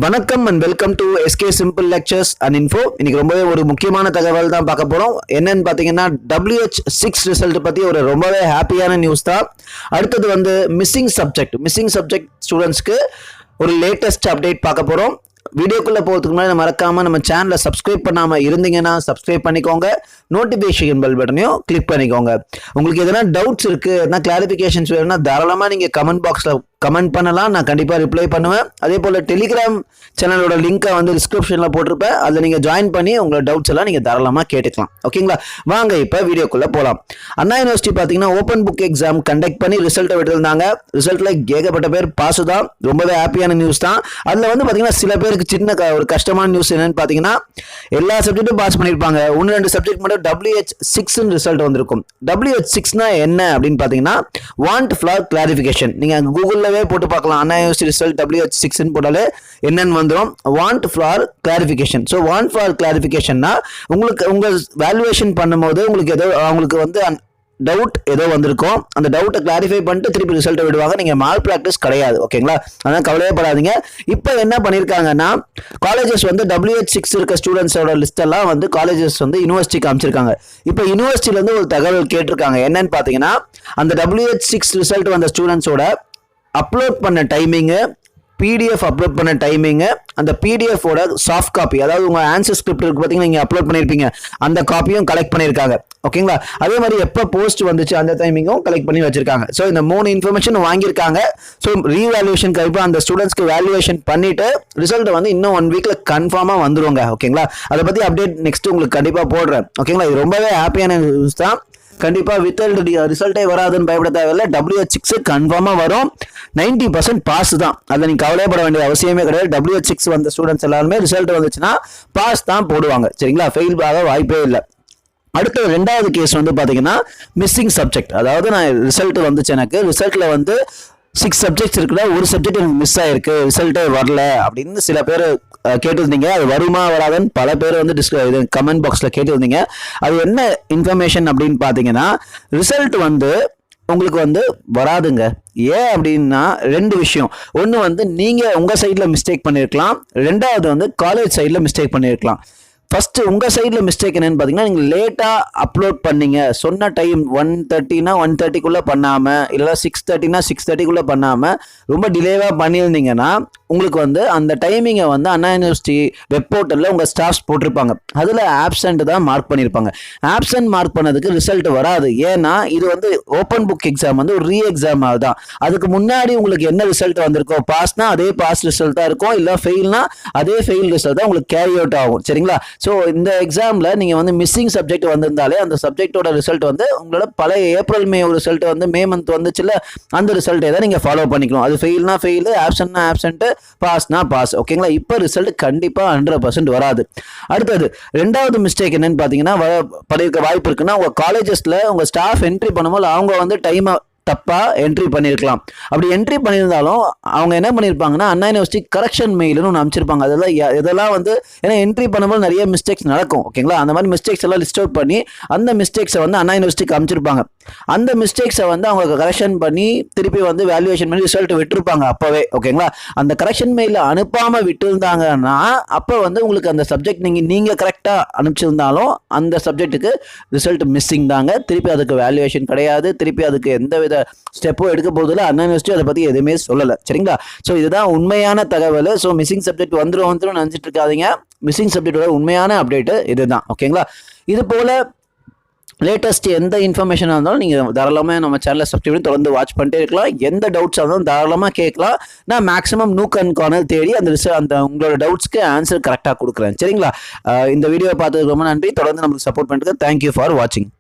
வணக்கம் and welcome to SK simple lectures and info. இன்னைக்கு ரொம்பவே ஒரு முக்கியமான தகவல் தான் பார்க்க போறோம். என்னன்னு பார்த்தீங்கன்னா WH6 ரிசல்ட் பத்தி ஒரு ரொம்பவே ஹாப்பியான நியூஸ் தான். அடுத்தது வந்து மிஸ்ஸிங் சப்ஜெக்ட் ஸ்டூடெண்ட்ஸ்க்கு ஒரு லேட்டஸ்ட் அப்டேட் பார்க்க போறோம். வீடியோக்குள்ள போகிறதுக்கு முன்னாடி மறக்காம நம்ம சேனலை சப்ஸ்கிரைப் பண்ணாம இருந்தீங்கன்னா சப்ஸ்கிரைப் பண்ணிக்கோங்க. நோட்டிஃபிகேஷன் பெல் பட்டனையும் கிளிக் பண்ணிக்கோங்க. உங்களுக்கு எதனா டவுட்ஸ் இருக்கு, எதனா கிளாரிஃபிகேஷன்ஸ் வேணும்னா தாராளமா நீங்க கமெண்ட் பாக்ஸ்ல கமெண்ட் பண்ணலாம். நான் கண்டிப்பா ரிப்ளை பண்ணுவேன். அதே போல டெலிகிராம் சேனலோட லிங்கை வந்து டிஸ்கிரிப்ஷன்ல போட்டிருப்பேன். அதில் நீங்க ஜாயின் பண்ணி உங்களோட டவுட்ஸ் எல்லாம் நீங்க தாராளமா கேட்டுக்கலாம். ஓகேங்களா? வாங்க இப்ப வீடியோக்குள்ள போலாம். அண்ணா யூனிவர்சிட்டி பாத்தீங்கன்னா ஓப்பன் புக் எக்ஸாம் கண்டக்ட் பண்ணி ரிசல்ட்டை விட்டுருந்தாங்க. ரிசல்ட்ல ஏகப்பட்ட பேர் பாஸ் தான். ரொம்பவே ஹாப்பியான நியூஸ் தான். அதுல வந்து பாத்தீங்கன்னா சில பேருக்கு சின்ன ஒரு கஷ்டமான நியூஸ் என்னன்னு பாத்தீங்கன்னா எல்லா சப்ஜெக்டும் பாஸ் பண்ணிருப்பாங்க. 1-2 சப்ஜெக்ட் மட்டும் WH6 ரிசல்ட் வந்திருக்கும். WH6னா என்ன அப்படின்னு பாத்தீங்கன்னா வாண்ட் ஃபார் கிளாரிஃபிகேஷன். நீங்க கூகுள்ல போட்டு பார்க்கலாம். அண்ணா யூனிவர்சிட்டி ரிசல்ட் WH6 போட்டாலே என்னன்னு வந்துடும், want for clarification. So want for கிளாரிஃபிகேஷன்னா உங்களுக்கு உங்க வேல்யூவேஷன் பண்ணும்போது உங்களுக்கு வந்து டவுட் ஏதோ வந்திருக்கும். அந்த டவுட்டை கிளாரிஃபை பண்ணிட்டு திருப்பி ரிசல்ட்டை விடுவாங்க. நீங்க மால் பிராக்டிஸ் கிடையாது. ஓகேங்களா? அதனால கவலையே படாதீங்க. இப்போ என்ன பண்ணிருக்காங்கன்னா காலேஜஸ் வந்து WH6 இருக்க ஸ்டூடெண்ட்ஸோட லிஸ்ட் எல்லாம் வந்து காலேஜஸ் வந்து யூனிவர்சிட்டிக்கு அமைச்சிருக்காங்க. இப்போ யூனிவர்சிட்டில இருந்து ஒரு தகவல் கேட்டிருக்காங்க. என்னன்னு பாத்தீங்கன்னா அந்த WH6 ரிசல்ட் வந்த ஸ்டூடெண்ட்ஸோட அப்லோட் பண்ண டைமிங்கு, பிடிஎஃப் அப்லோட் பண்ண டைமிங்கு, அந்த பிடிஎஃபோட சாஃப்ட் காப்பி, அதாவது உங்க ஆன்சர் ஸ்கிரிப்ட் இருக்கு பார்த்தீங்கன்னா நீங்க அப்லோட் பண்ணிருப்பீங்க, அந்த காப்பியும் கலெக்ட் பண்ணியிருக்காங்க. ஓகேங்களா? அதே மாதிரி எப்போ போஸ்ட் வந்துச்சு அந்த டைமிங்கும் கலெக்ட் பண்ணி வச்சிருக்காங்க. ஸோ இந்த 3 இன்ஃபர்மேஷன் வாங்கியிருக்காங்க. ஸோ ரீவேல்யூஷன் கண்டிப்பாக அந்த ஸ்டூடெண்ட்ஸ்க்கு வேல்யூவேஷன் பண்ணிட்டு ரிசல்ட் வந்து இன்னும் 1 வீக்ல கன்ஃபார்மா வந்துருவாங்க. ஓகேங்களா? அதை பத்தி அப்டேட் நெக்ஸ்ட் உங்களுக்கு கண்டிப்பா போடுறேன். ஓகேங்களா? இது ரொம்பவே ஹாப்பியான நியூஸ் தான். கண்டிப்பா வித்தல்ட் ரிசல்ட்டே வராதுன்னு பயப்பட தேவையில்லை. WH6 கன்ஃபார்மா வரும். 90% பாஸ் தான். அதில் நீங்க கவலைப்பட வேண்டிய அவசியமே கிடையாது. WH6 வந்த ஸ்டூடெண்ட்ஸ் எல்லாருமே ரிசல்ட் வந்துச்சுன்னா பாஸ் தான் போடுவாங்க. சரிங்களா? ஃபெயில் ஆக வாய்ப்பே இல்லை. அடுத்த 2வது கேஸ் வந்து பாத்தீங்கன்னா மிஸ்ஸிங் சப்ஜெக்ட். அதாவது நான் ரிசல்ட் வந்துச்சு, எனக்கு ரிசல்ட்ல வந்து 6 சப்ஜெக்ட்ஸ் இருக்குல்ல, ஒரு சப்ஜெக்ட் எனக்கு மிஸ் ஆயிருக்கு, ரிசல்ட்டே வரல அப்படின்னு சில பேர் கேட்டிருந்தீங்க. அது வருமா வராதுன்னு பல பேர் வந்து கமெண்ட் பாக்ஸ்ல கேட்டிருந்தீங்க. அது என்ன இன்ஃபர்மேஷன் அப்படின்னு பாத்தீங்கன்னா ரிசல்ட் வந்து உங்களுக்கு வந்து வராதுங்க. ஏன் அப்படின்னா 2 விஷயம். ஒன்று வந்து நீங்க உங்க சைட்ல மிஸ்டேக் பண்ணிருக்கலாம். 2வது வந்து காலேஜ் சைட்ல மிஸ்டேக் பண்ணிருக்கலாம். ஃபர்ஸ்ட் உங்க சைட்ல மிஸ்டேக் என்னன்னு பாத்தீங்கன்னா நீங்க லேட்டா அப்லோட் பண்ணீங்க. சொன்ன டைம் 1:30னா 1:30க்குள்ள பண்ணாம, இல்ல 6:30னா 6:30க்குள்ள பண்ணாம ரொம்ப டிலேவா பண்ணியிருந்தீங்கன்னா உங்களுக்கு வந்து அந்த டைமிங்கை வந்து அண்ணா யூனிவர்சிட்டி வெப் போர்ட்டல்ல உங்க ஸ்டாஃப்ஸ் போட்டிருப்பாங்க. அதுல ஆப்சென்ட் தான் மார்க் பண்ணியிருப்பாங்க. ஆப்சென்ட் மார்க் பண்ணதுக்கு ரிசல்ட் வராது. ஏன்னா இது வந்து ஓப்பன் புக் எக்ஸாம் வந்து ஒரு ரீ எக்ஸாம் தான். அதுக்கு முன்னாடி உங்களுக்கு என்ன ரிசல்ட் வந்திருக்கோ, பாஸ்னா அதே பாஸ் ரிசல்ட் தான் இருக்கும், இல்ல ஃபெயில்னா அதே ஃபெயில் ரிசல்ட் தான் உங்களுக்கு கேரி அவுட் ஆகும். சரிங்களா? ஸோ இந்த எக்ஸாம்ல நீங்க வந்து மிஸ்ஸிங் சப்ஜெக்ட் வந்திருந்தாலே அந்த சப்ஜெக்டோட ரிசல்ட் வந்து உங்களோட பழைய ஏப்ரல் மே ஒரு ரிசல்ட் வந்து மே மந்த் வந்துச்சுல, அந்த ரிசல்ட்டை தான் நீங்க ஃபாலோ பண்ணிக்கணும். அது ஃபெயில்னா ஃபெயில், ஆப்சென்ட்னா ஆப்சென்ட், பாஸ்னா பாஸ். ஓகேங்களா? இப்போ ரிசல்ட் கண்டிப்பா 100% வராது. அடுத்தது 2வது மிஸ்டேக் என்னன்னு பாத்தீங்கன்னா பண்ணிருக்க வாய்ப்பு இருக்குன்னா உங்க காலேஜஸ்ல உங்க ஸ்டாஃப் என்ட்ரி பண்ணும்போது அவங்க வந்து டைமை தப்பா என்ட்ரி பண்ணிருக்கலாம். அப்படி என்ட்ரி பண்ணியிருந்தாலும் அவங்க என்ன பண்ணிருப்பாங்கன்னா அண்ணா யூனிவர்சிட்டி கரெக்ஷன் மெயில்னு ஒன்று அமைச்சிருப்பாங்க. இதெல்லாம் வந்து ஏன்னா என்ட்ரி பண்ணும்போது நிறைய மிஸ்டேக்ஸ் நடக்கும். ஓகேங்களா? அந்த மாதிரி மிஸ்டேக்ஸ் எல்லாம் லிஸ்ட் அவுட் பண்ணி அந்த மிஸ்டேக்ஸை வந்து அண்ணா யூனிவர்சிட்டிக்கு அமைச்சிருப்பாங்க. அந்த மிஸ்டேக்ஸை வந்து அவங்க கரெக்ஷன் பண்ணி திருப்பி வந்து வேல்யூவேஷன் பண்ணி ரிசல்ட் விட்டுருப்பாங்க அப்பவே. ஓகேங்களா? அந்த கரெக்ஷன் மெயில அனுப்பாம விட்டுருந்தாங்கன்னா அப்போ வந்து உங்களுக்கு அந்த சப்ஜெக்ட் நீங்க கரெக்டா அனுப்பிச்சிருந்தாலும் அந்த சப்ஜெக்ட்டுக்கு ரிசல்ட் மிஸ்ஸிங் தாங்க. திருப்பி அதுக்கு வேல்யூவேஷன் கிடையாது. திருப்பி அதுக்கு எந்த ஸ்டெப்போ எடுக்க போதில்லை. அண்ணா யூனிவர்சிட்டி அதை பத்தி எதுவுமே சொல்லல. சரிங்களா? ஸோ இதுதான் உண்மையான தகவல். ஸோ மிஸ்ஸிங் சப்ஜெக்ட் வந்துரும் நினைச்சிட்டு இருக்காதீங்க. மிஸ்ஸிங் சப்ஜெக்டோட உண்மையான அப்டேட் இதுதான். ஓகேங்களா? இது போல லேட்டஸ்ட் எந்த இன்ஃபர்மேஷனாக இருந்தாலும் நீங்கள் தாராளமாக நம்ம சேனலை சப்ஸ்கிரைப் பண்ணி தொடர்ந்து வாட்ச் பண்ணிட்டே இருக்கலாம். எந்த டவுட்ஸாக இருந்தாலும் தாராளமாக கேட்கலாம். நான் மேக்ஸிமம் நூக் அண்ட் கார்னர் தேடி அந்த உங்களோட டவுட்ஸ்க்கு ஆன்சர் கரெக்டாக கொடுக்குறேன். சரிங்களா? இந்த வீடியோ பார்த்ததுக்கு ரொம்ப நன்றி. தொடர்ந்து நம்மளுக்கு சப்போர்ட் பண்ணிட்டு தேங்க்யூ ஃபார் வாட்சிங்.